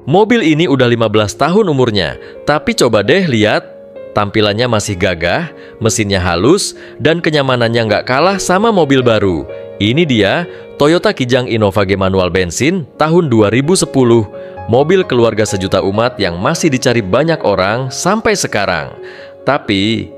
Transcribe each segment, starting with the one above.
Mobil ini udah 15 tahun umurnya, tapi coba deh lihat, tampilannya masih gagah, mesinnya halus, dan kenyamanannya nggak kalah sama mobil baru. Ini dia, Toyota Kijang Innova G manual bensin tahun 2010, mobil keluarga sejuta umat yang masih dicari banyak orang sampai sekarang. Tapi,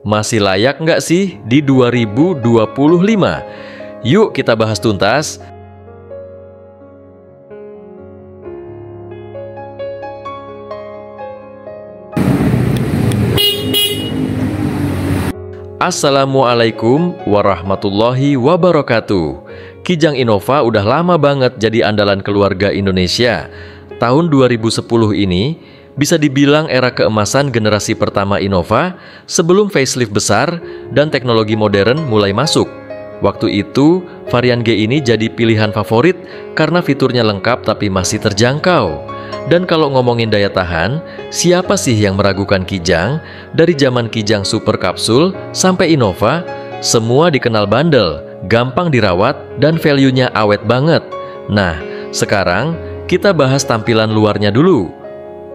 masih layak nggak sih di 2025? Yuk kita bahas tuntas. Assalamualaikum warahmatullahi wabarakatuh. Kijang Innova udah lama banget jadi andalan keluarga Indonesia. Tahun 2010 ini bisa dibilang era keemasan generasi pertama Innova sebelum facelift besar dan teknologi modern mulai masuk. Waktu itu, varian G ini jadi pilihan favorit karena fiturnya lengkap tapi masih terjangkau. Dan kalau ngomongin daya tahan, siapa sih yang meragukan Kijang? Dari zaman Kijang Super Kapsul sampai Innova, semua dikenal bandel, gampang dirawat, dan value-nya awet banget. Nah, sekarang kita bahas tampilan luarnya dulu.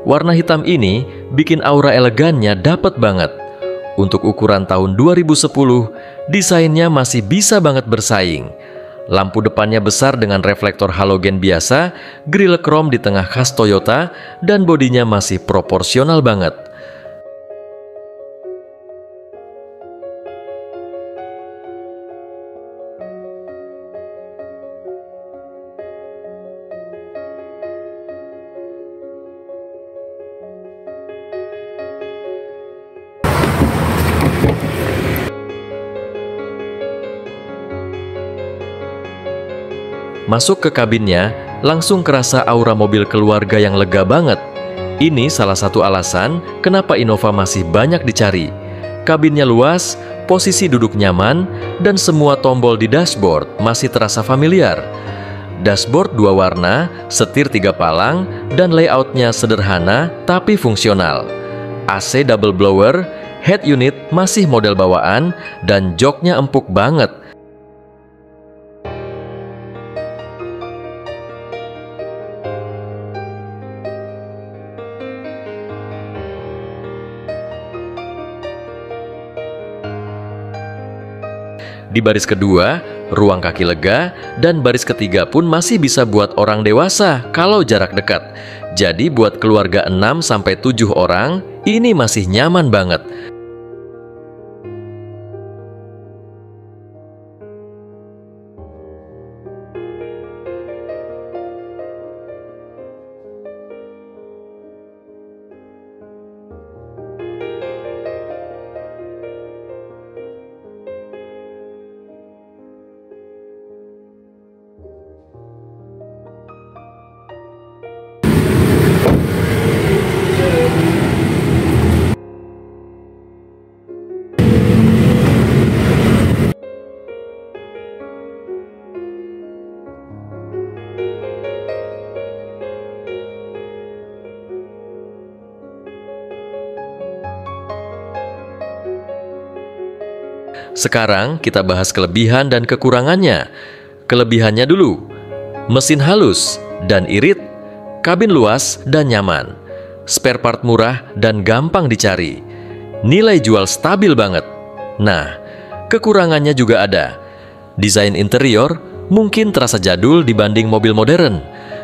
Warna hitam ini bikin aura elegannya dapet banget. Untuk ukuran tahun 2010, desainnya masih bisa banget bersaing. Lampu depannya besar dengan reflektor halogen biasa, grill chrome di tengah khas Toyota, dan bodinya masih proporsional banget. Masuk ke kabinnya, langsung kerasa aura mobil keluarga yang lega banget. Ini salah satu alasan kenapa Innova masih banyak dicari. Kabinnya luas, posisi duduk nyaman, dan semua tombol di dashboard masih terasa familiar. Dashboard dua warna, setir 3 palang, dan layoutnya sederhana tapi fungsional. AC double blower, head unit masih model bawaan, dan joknya empuk banget. Di baris kedua, ruang kaki lega, dan baris ketiga pun masih bisa buat orang dewasa kalau jarak dekat. Jadi buat keluarga 6-7 orang, ini masih nyaman banget. Sekarang kita bahas kelebihan dan kekurangannya. Kelebihannya dulu, mesin halus dan irit, kabin luas dan nyaman, spare part murah dan gampang dicari, nilai jual stabil banget. Nah, kekurangannya juga ada. Desain interior mungkin terasa jadul dibanding mobil modern.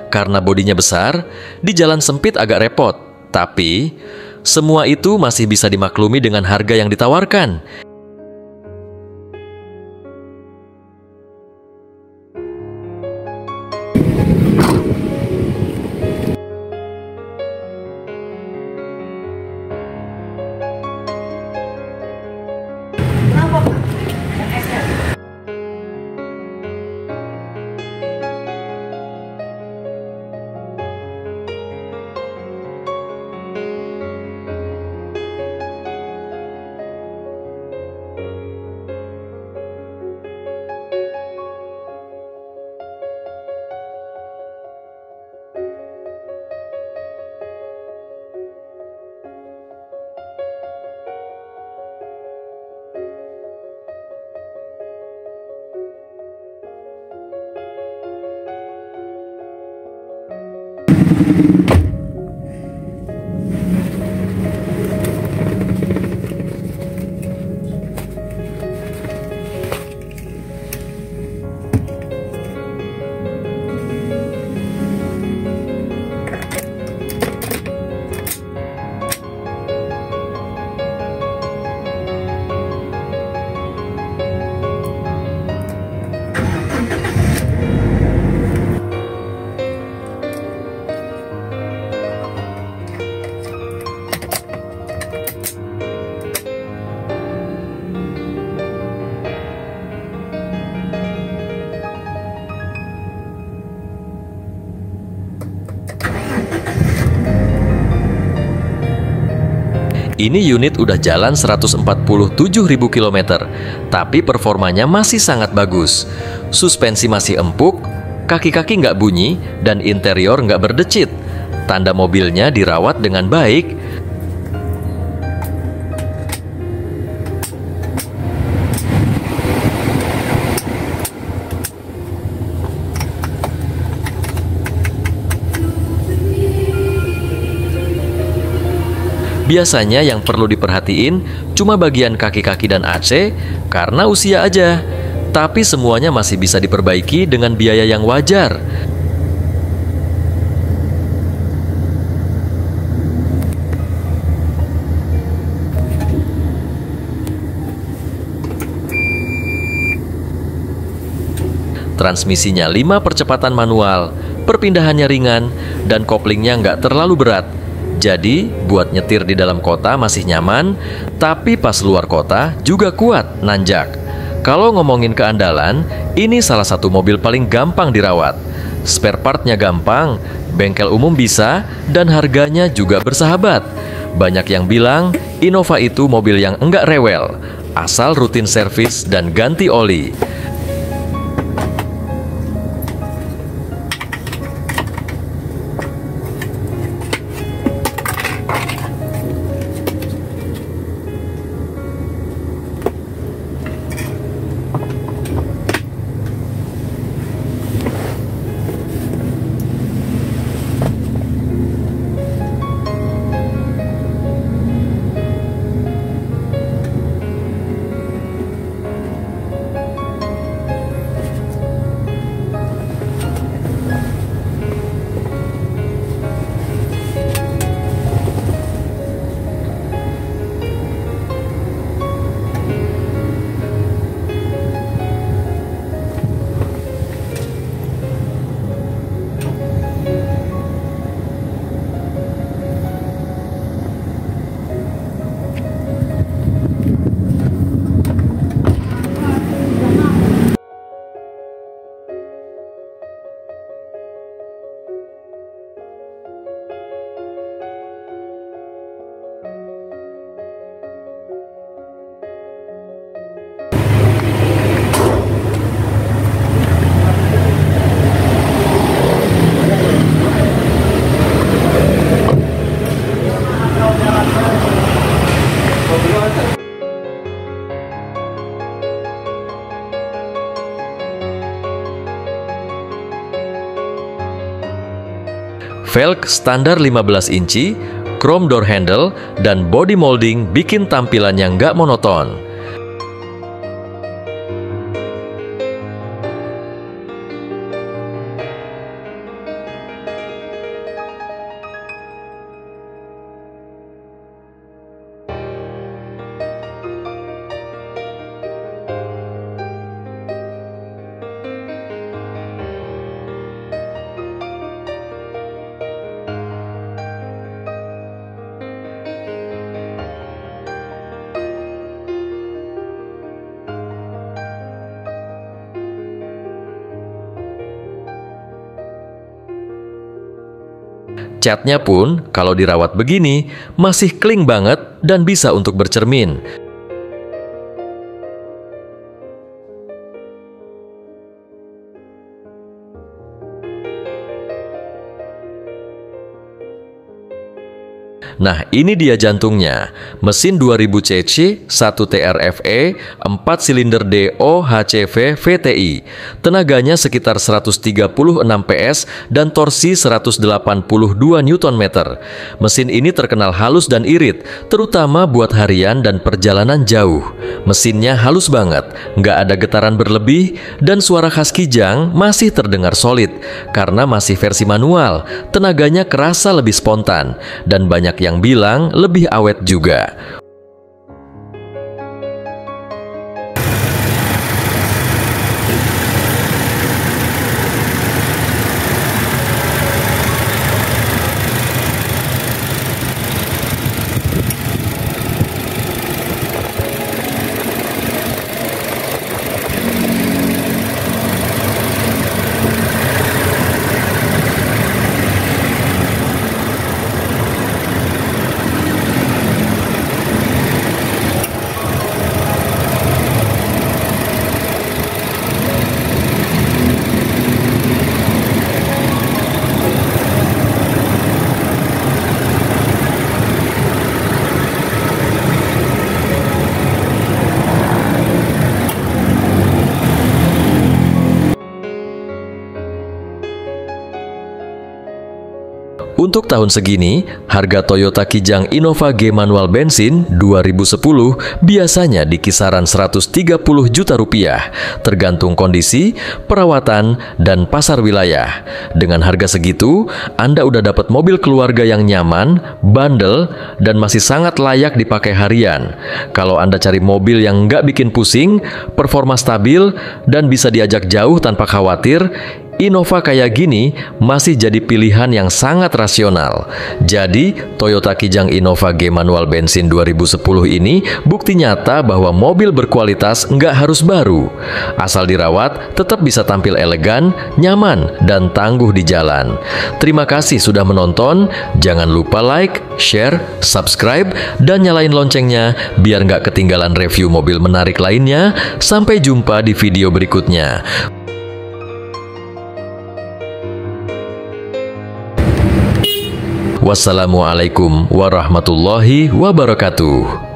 Karena bodinya besar, di jalan sempit agak repot. Tapi, semua itu masih bisa dimaklumi dengan harga yang ditawarkan. Ini unit udah jalan 147.000 km, tapi performanya masih sangat bagus. Suspensi masih empuk, kaki-kaki nggak bunyi, dan interior nggak berdecit. Tanda mobilnya dirawat dengan baik. Biasanya yang perlu diperhatiin cuma bagian kaki-kaki dan AC karena usia aja. Tapi semuanya masih bisa diperbaiki dengan biaya yang wajar. Transmisinya 5 percepatan manual, perpindahannya ringan, dan koplingnya nggak terlalu berat. Jadi, buat nyetir di dalam kota masih nyaman, tapi pas luar kota juga kuat nanjak. Kalau ngomongin keandalan, ini salah satu mobil paling gampang dirawat. Spare partnya gampang, bengkel umum bisa, dan harganya juga bersahabat. Banyak yang bilang, Innova itu mobil yang enggak rewel, asal rutin servis dan ganti oli. Velg standar 15 inci, chrome door handle, dan body molding bikin tampilannya nggak monoton. Catnya pun kalau dirawat begini masih clean banget dan bisa untuk bercermin. Nah, ini dia jantungnya. Mesin 2000 cc, 1 TRFE, 4 silinder DOHCV VTI. Tenaganya sekitar 136 PS dan torsi 182 Nm. Mesin ini terkenal halus dan irit, terutama buat harian dan perjalanan jauh. Mesinnya halus banget, nggak ada getaran berlebih, dan suara khas Kijang masih terdengar solid karena masih versi manual. Tenaganya kerasa lebih spontan, dan banyak yang bilang lebih awet juga. Untuk tahun segini, harga Toyota Kijang Innova G manual bensin 2010 biasanya di kisaran 130 juta rupiah, tergantung kondisi, perawatan, dan pasar wilayah. Dengan harga segitu, Anda udah dapat mobil keluarga yang nyaman, bandel, dan masih sangat layak dipakai harian. Kalau Anda cari mobil yang nggak bikin pusing, performa stabil, dan bisa diajak jauh tanpa khawatir, Innova kayak gini masih jadi pilihan yang sangat rasional. Jadi, Toyota Kijang Innova G manual bensin 2010 ini bukti nyata bahwa mobil berkualitas nggak harus baru. Asal dirawat, tetap bisa tampil elegan, nyaman, dan tangguh di jalan. Terima kasih sudah menonton. Jangan lupa like, share, subscribe, dan nyalain loncengnya biar nggak ketinggalan review mobil menarik lainnya. Sampai jumpa di video berikutnya. Wassalamualaikum warahmatullahi wabarakatuh.